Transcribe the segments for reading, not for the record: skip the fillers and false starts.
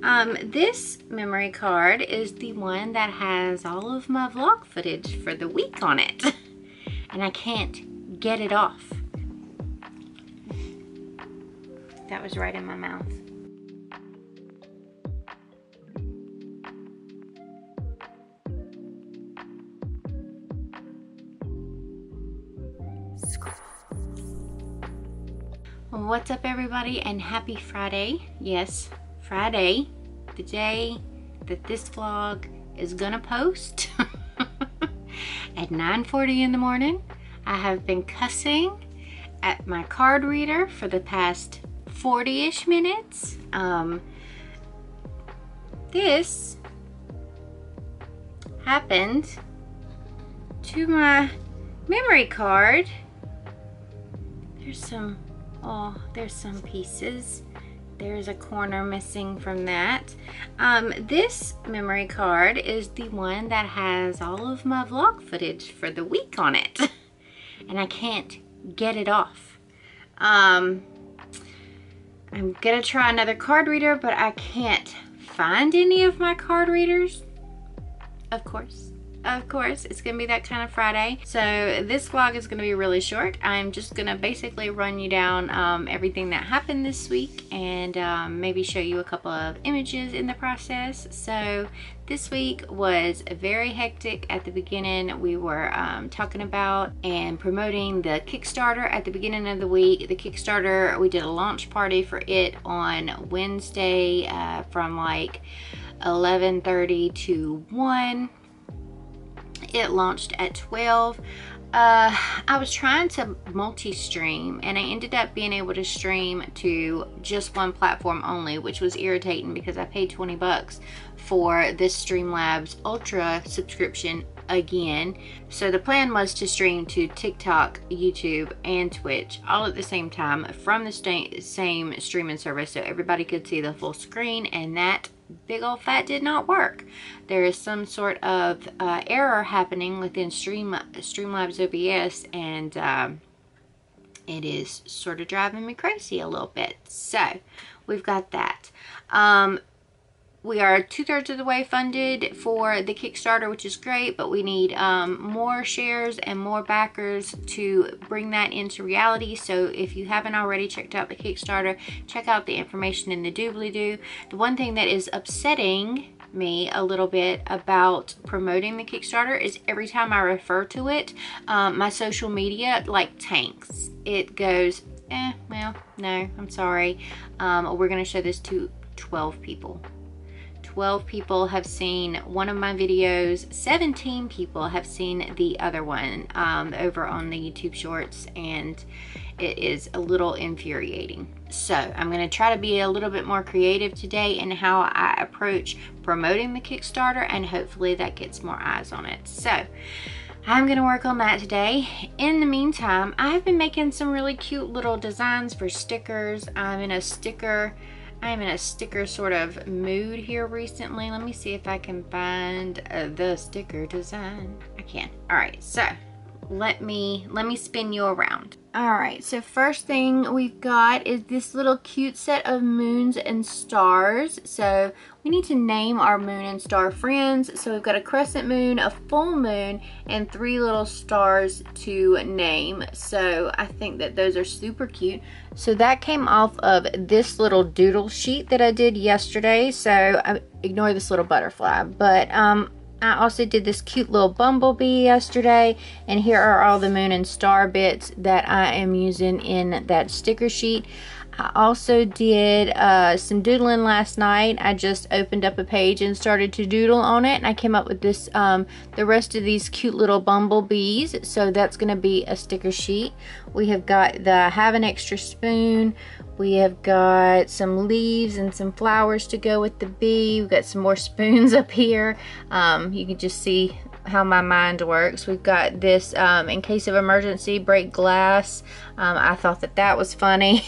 This memory card is the one that has all of my vlog footage for the week on it. And I can't get it off. That was right in my mouth. What's up, everybody, and happy Friday. Yes, Friday, the day that this vlog is gonna post. At 9:40 in the morning. I have been cussing at my card reader for the past 40-ish minutes. This happened to my memory card. There's some pieces. There's a corner missing from that. This memory card is the one that has all of my vlog footage for the week on it. And I can't get it off. I'm gonna try another card reader, but I can't find any of my card readers. Of course, it's gonna be that kind of Friday. So this vlog is gonna be really short. I'm just gonna basically run you down everything that happened this week and maybe show you a couple of images in the process. So this week was very hectic. At the beginning, we were talking about and promoting the Kickstarter at the beginning of the week. The Kickstarter, we did a launch party for it on Wednesday from like 11:30 to 1. It launched at 12. I was trying to multi-stream and I ended up being able to stream to just one platform only, which was irritating because I paid 20 bucks for this Streamlabs Ultra subscription again. So the plan was to stream to TikTok, YouTube, and Twitch all at the same time from the same streaming service so everybody could see the full screen, and that big old fat did not work. There is some sort of error happening within Streamlabs OBS, and it is sort of driving me crazy a little bit. So we've got that. We are 2/3 of the way funded for the Kickstarter, which is great, but we need more shares and more backers to bring that into reality. So if you haven't already checked out the Kickstarter, check out the information in the doobly-doo. The one thing that is upsetting me a little bit about promoting the Kickstarter is every time I refer to it, my social media like tanks. It goes, well, no, I'm sorry. We're gonna show this to 12 people. 12 people have seen one of my videos. 17 people have seen the other one over on the YouTube Shorts, and it is a little infuriating. So I'm going to try to be a little bit more creative today in how I approach promoting the Kickstarter, and hopefully that gets more eyes on it. So I'm going to work on that today. In the meantime, I've been making some really cute little designs for stickers. I'm in a sticker sort of mood here recently. Let me see if I can find the sticker design. I can. All right, so let me spin you around. All right, so first thing we've got is this little cute set of moons and stars. So we need to name our moon and star friends. So we've got a crescent moon, a full moon, and 3 little stars to name. So I think that those are super cute. So that came off of this little doodle sheet that I did yesterday. So ignore this little butterfly, but I also did this cute little bumblebee yesterday, and here are all the moon and star bits that I am using in that sticker sheet. I also did some doodling last night. I just opened up a page and started to doodle on it, and I came up with this the rest of these cute little bumblebees. So that's going to be a sticker sheet. We have got the have an extra spoon. We have got some leaves and some flowers to go with the bee. We've got some more spoons up here. You can just see how my mind works. We've got this in case of emergency, break glass. I thought that was funny.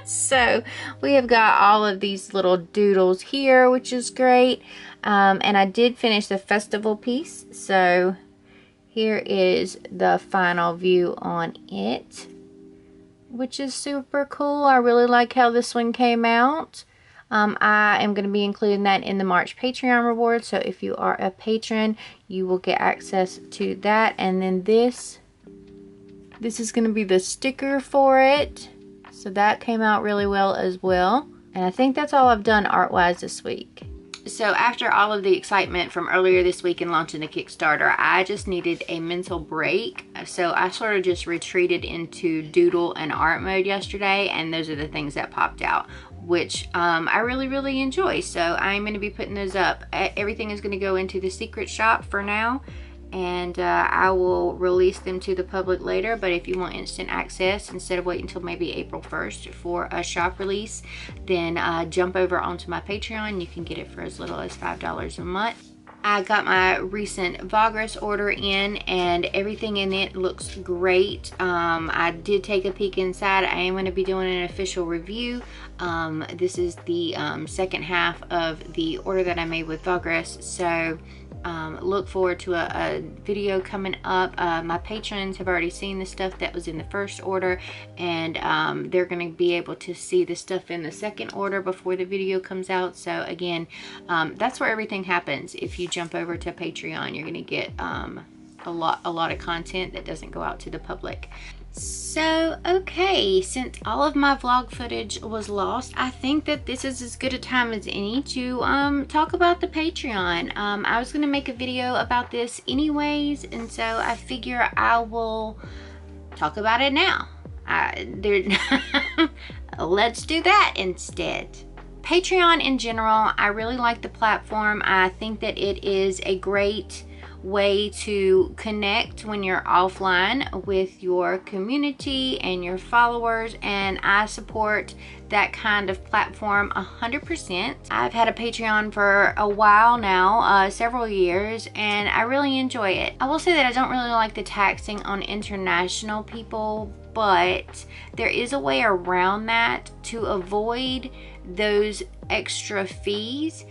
So we have got all of these little doodles here, which is great. And I did finish the festival piece. So here is the final view on it, which is super cool. I really like how this one came out. I am going to be including that in the March Patreon reward. So if you are a patron, you will get access to that. And then this is going to be the sticker for it. So that came out really well as well. And I think that's all I've done art-wise this week. So after all of the excitement from earlier this week in launching the Kickstarter, I just needed a mental break. So I sort of just retreated into doodle and art mode yesterday, and those are the things that popped out, which I really enjoy. So I'm going to be putting those up. Everything is going to go into the secret shop for now, and I will release them to the public later. But if you want instant access, instead of waiting until maybe April 1st for a shop release, then jump over onto my Patreon. You can get it for as little as $5 a month. I got my recent Vogress order in, and everything in it looks great. I did take a peek inside. I am going to be doing an official review. This is the second half of the order that I made with Vogress, so look forward to a video coming up. My patrons have already seen the stuff that was in the first order, and they're going to be able to see the stuff in the second order before the video comes out. So again, that's where everything happens. If you jump over to Patreon, you're going to get a lot of content that doesn't go out to the public. So, okay, since all of my vlog footage was lost, I think that this is as good a time as any to talk about the Patreon. I was going to make a video about this anyways, and so I figure I will talk about it now. Let's do that instead. Patreon in general, I really like the platform. I think that it is a great way to connect when you're offline with your community and your followers, and I support that kind of platform 100%. I've had a Patreon for a while now, several years, and I really enjoy it. I will say that I don't really like the taxing on international people, but there is a way around that to avoid those extra fees.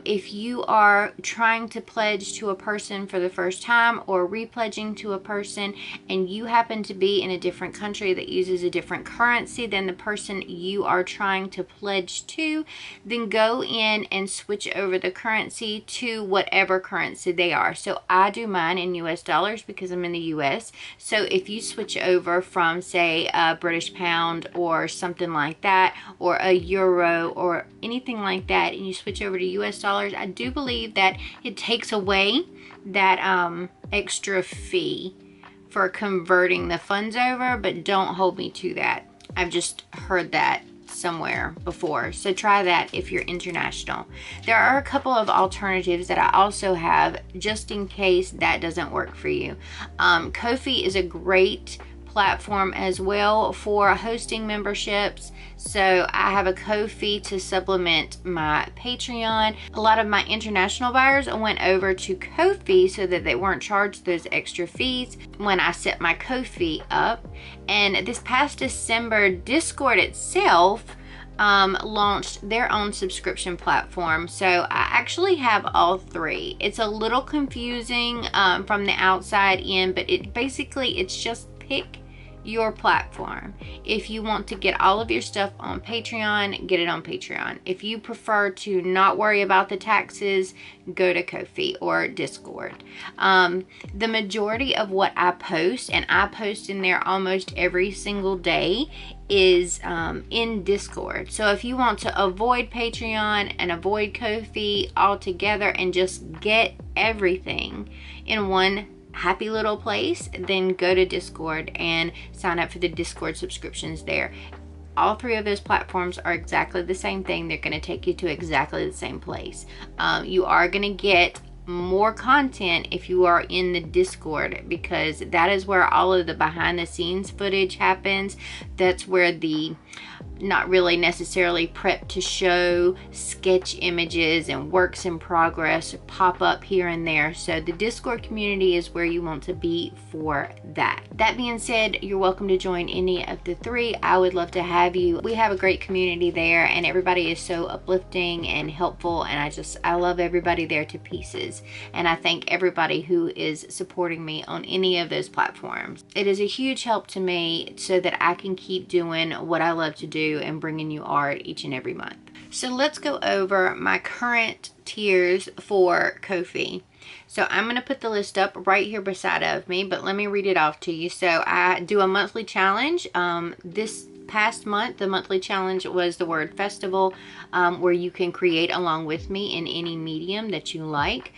If you are trying to pledge to a person for the first time, or repledging to a person, and you happen to be in a different country that uses a different currency than the person you are trying to pledge to, then go in and switch over the currency to whatever currency they are. So I do mine in US dollars because I'm in the US. So if you switch over from, say, a British pound or something like that, or a euro or anything like that, and you switch over to US dollars, I do believe that it takes away that extra fee for converting the funds over, but don't hold me to that. I've just heard that somewhere before, so try that if you're international. There are a couple of alternatives that I also have just in case that doesn't work for you. Ko-fi is a great platform as well for hosting memberships. So I have a Ko-fi to supplement my Patreon. A lot of my international buyers went over to Ko-fi so that they weren't charged those extra fees when I set my Ko-fi up. And this past December, Discord itself launched their own subscription platform. So I actually have all three. It's a little confusing from the outside in, but it's just pick your platform. If you want to get all of your stuff on Patreon, get it on Patreon. If you prefer to not worry about the taxes, go to Ko-fi or Discord. The majority of what I post, and I post in there almost every single day, is in Discord. So if you want to avoid Patreon and avoid Ko-fi altogether and just get everything in one happy little place, then go to Discord and sign up for the Discord subscriptions there. All three of those platforms are exactly the same thing. They're going to take you to exactly the same place. You are going to get more content if you are in the Discord, because that is where all of the behind the scenes footage happens. That's where the not really necessarily prep to show sketch images and works in progress pop up here and there. So the Discord community is where you want to be for that. That being said, you're welcome to join any of the three. I would love to have you. We have a great community there, and everybody is so uplifting and helpful, and I love everybody there to pieces. And I thank everybody who is supporting me on any of those platforms. It is a huge help to me so that I can keep doing what I love to do and bringing you art each and every month. So let's go over my current tiers for Ko-fi. So I'm going to put the list up right here beside of me, but let me read it off to you. So I do a monthly challenge. This past month, the monthly challenge was the word festival, where you can create along with me in any medium that you like.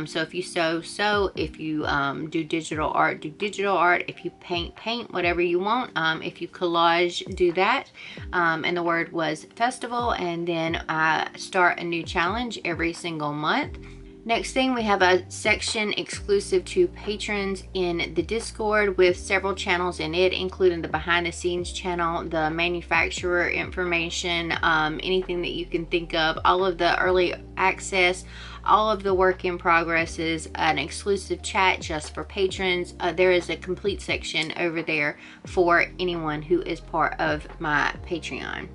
So if you sew, if you do digital art, do digital art. If you paint, whatever you want. If you collage, do that. And the word was festival, and then I start a new challenge every single month. Next thing, we have a section exclusive to patrons in the Discord with several channels in it, including the behind the scenes channel, the manufacturer information, anything that you can think of, all of the early access, all of the work in progresses, an exclusive chat just for patrons. There is a complete section over there for anyone who is part of my Patreon.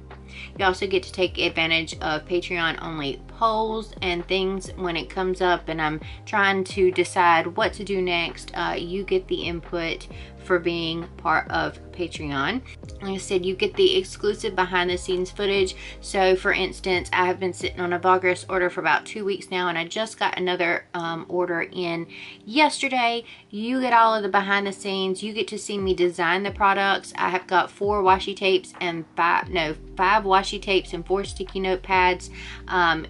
You also get to take advantage of Patreon only polls and things when it comes up and I'm trying to decide what to do next. You get the input for being part of Patreon. Like I said, you get the exclusive behind the scenes footage. So for instance, I have been sitting on a Vlogger's order for about 2 weeks now, and I just got another order in yesterday. You get all of the behind the scenes. You get to see me design the products. I have got 4 washi tapes and 5 washi tapes and 4 sticky note pads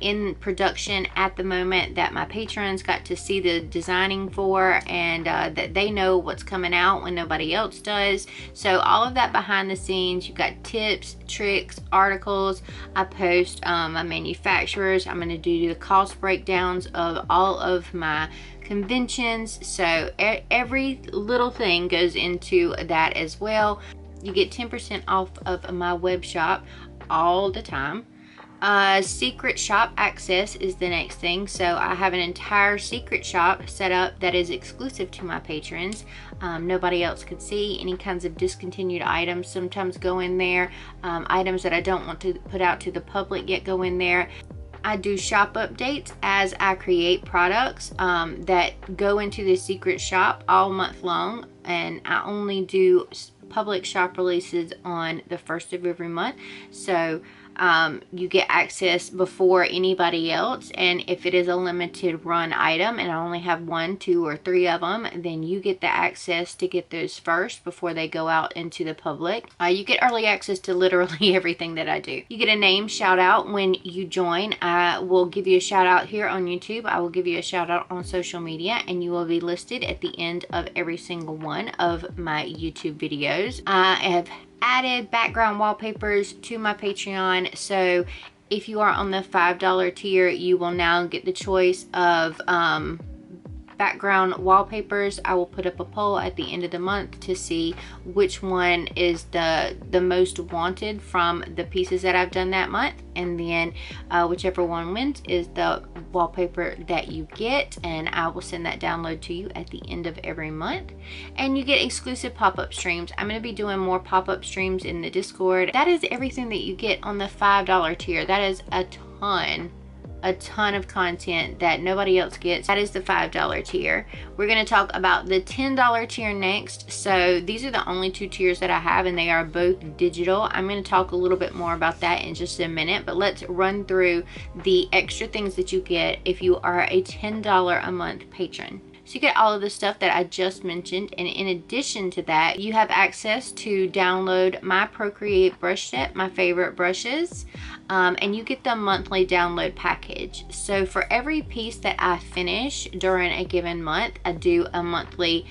in production at the moment that my patrons got to see the designing for, and that they know what's coming out when nobody else does. So all of that behind the scenes, you've got tips, tricks, articles. I post my manufacturers. I'm going to do the cost breakdowns of all of my conventions. So every little thing goes into that as well. You get 10% off of my web shop all the time. Secret shop access is the next thing. So I have an entire secret shop set up that is exclusive to my patrons. Nobody else could see. Any kinds of discontinued items sometimes go in there. Items that I don't want to put out to the public yet go in there. I do shop updates as I create products that go into the secret shop all month long, and I only do public shop releases on the 1st of every month. So you get access before anybody else, and if it is a limited run item and I only have 1, 2, or 3 of them, then you get the access to get those first before they go out into the public. You get early access to literally everything that I do. You get a name shout out when you join. I will give you a shout out here on YouTube. I will give you a shout out on social media, and you will be listed at the end of every single one of my YouTube videos. I have added background wallpapers to my Patreon. So if you are on the $5 tier, you will now get the choice of background wallpapers. I will put up a poll at the end of the month to see which one is the most wanted from the pieces that I've done that month, and then whichever one wins is the wallpaper that you get, and I will send that download to you at the end of every month. And you get exclusive pop-up streams. I'm going to be doing more pop-up streams in the Discord. That is everything that you get on the $5 tier. That is a ton of content that nobody else gets. That is the $5 tier. We're going to talk about the $10 tier next. So these are the only 2 tiers that I have, and they are both digital. I'm going to talk a little bit more about that in just a minute, but let's run through the extra things that you get if you are a $10 a month patron. So you get all of the stuff that I just mentioned, and in addition to that, you have access to download my Procreate brush set, my favorite brushes, and you get the monthly download package. So for every piece that I finish during a given month, I do a monthly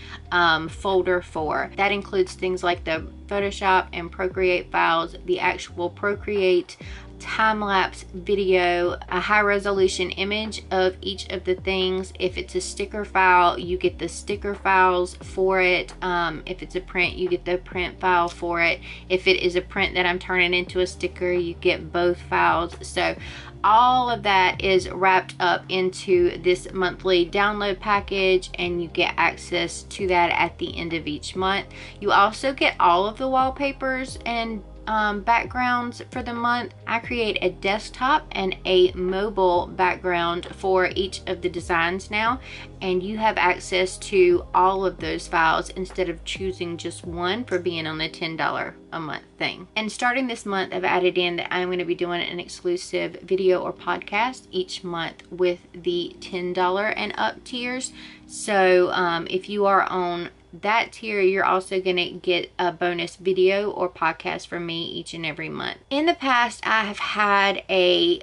folder for. That includes things like the Photoshop and Procreate files, the actual Procreate time-lapse video, a high-resolution image of each of the things. If it's a sticker file, you get the sticker files for it. If it's a print, you get the print file for it. If it is a print that I'm turning into a sticker, you get both files. So all of that is wrapped up into this monthly download package, and you get access to that at the end of each month. You also get all of the wallpapers and backgrounds for the month. I create a desktop and a mobile background for each of the designs now, and you have access to all of those files instead of choosing just one for being on the $10 a month thing. And starting this month, I've added in that I'm going to be doing an exclusive video or podcast each month with the $10 and up tiers. So if you are on that tier, you're also gonna get a bonus video or podcast from me each and every month. In the past, I have had a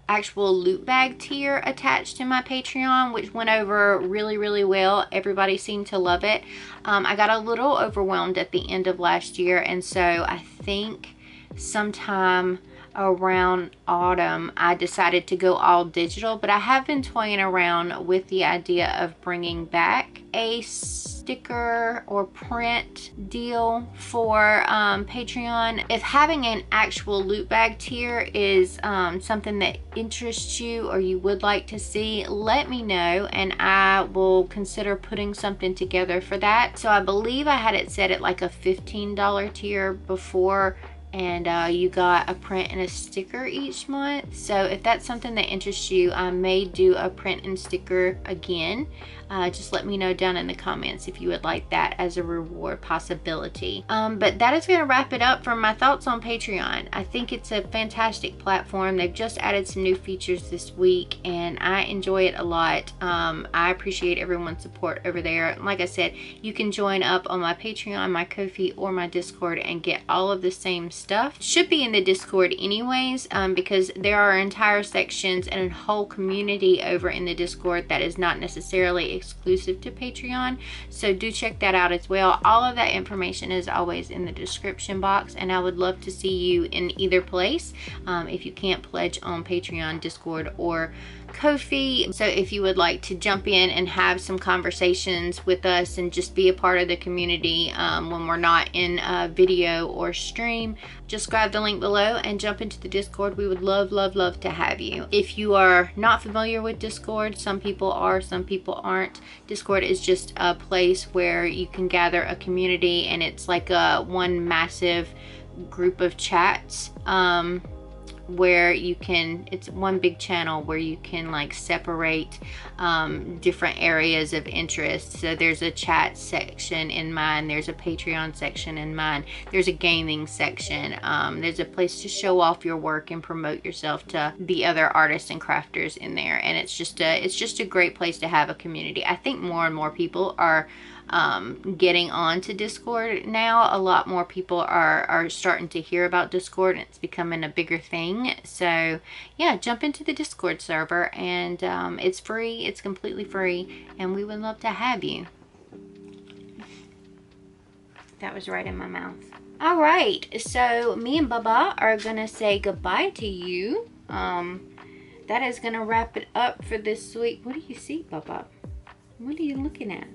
actual loot bag tier attached to my Patreon, which went over really well. Everybody seemed to love it. I got a little overwhelmed at the end of last year, and so I think sometime around autumn I decided to go all digital, but I have been toying around with the idea of bringing back a sticker or print deal for Patreon. If having an actual loot bag tier is something that interests you or you would like to see, let me know and I will consider putting something together for that. So I believe I had it set at like a $15 tier before, and you got a print and a sticker each month. So if that's something that interests you, I may do a print and sticker again. Just let me know down in the comments if you would like that as a reward possibility. But that is going to wrap it up for my thoughts on Patreon. I think it's a fantastic platform. They've just added some new features this week and I enjoy it a lot. I appreciate everyone's support over there. Like I said, you can join up on my Patreon, my Ko-fi, or my Discord and get all of the same stuff. Should be in the Discord anyways, because there are entire sections and a whole community over in the Discord that is not necessarily exclusive to Patreon, so do check that out as well. All of that information is always in the description box, and I would love to see you in either place if you can't pledge on Patreon, Discord, or Ko-fi. So if you would like to jump in and have some conversations with us and just be a part of the community when we're not in a video or stream, just grab the link below and jump into the Discord. We would love to have you. If you are not familiar with Discord, some people are, some people aren't. Discord is just a place where you can gather a community, and it's like a one massive group of chats where you can, it's one big channel where you can like separate different areas of interest. So there's a chat section in mine, there's a Patreon section in mine, there's a gaming section, there's a place to show off your work and promote yourself to the other artists and crafters in there. And it's just a great place to have a community. I think more and more people are getting onto Discord now. A lot more people are starting to hear about Discord, and it's becoming a bigger thing. So yeah, jump into the Discord server, and it's free, it's completely free, and we would love to have you. That was right in my mouth. All right, so me and Baba are gonna say goodbye to you. That is gonna wrap it up for this week. What do you see, Baba? What are you looking at?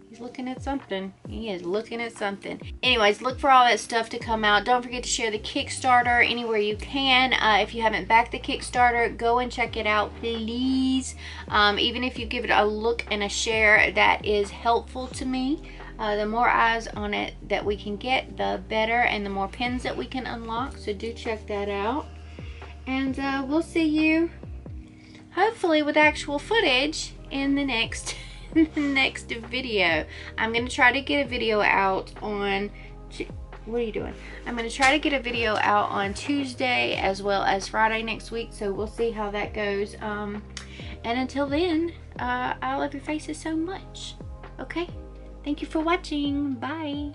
He's looking at something. He is looking at something. Anyways, look for all that stuff to come out. Don't forget to share the Kickstarter anywhere you can. If you haven't backed the Kickstarter, go and check it out, please. Even if you give it a look and a share, that is helpful to me. The more eyes on it that we can get, the better, and the more pins that we can unlock. So do check that out. And we'll see you, hopefully, with actual footage in the next video. I'm gonna try to get a video out on, what are you doing? I'm gonna try to get a video out on Tuesday as well as Friday next week, so we'll see how that goes. And until then, I love your faces so much. Okay, thank you for watching. Bye.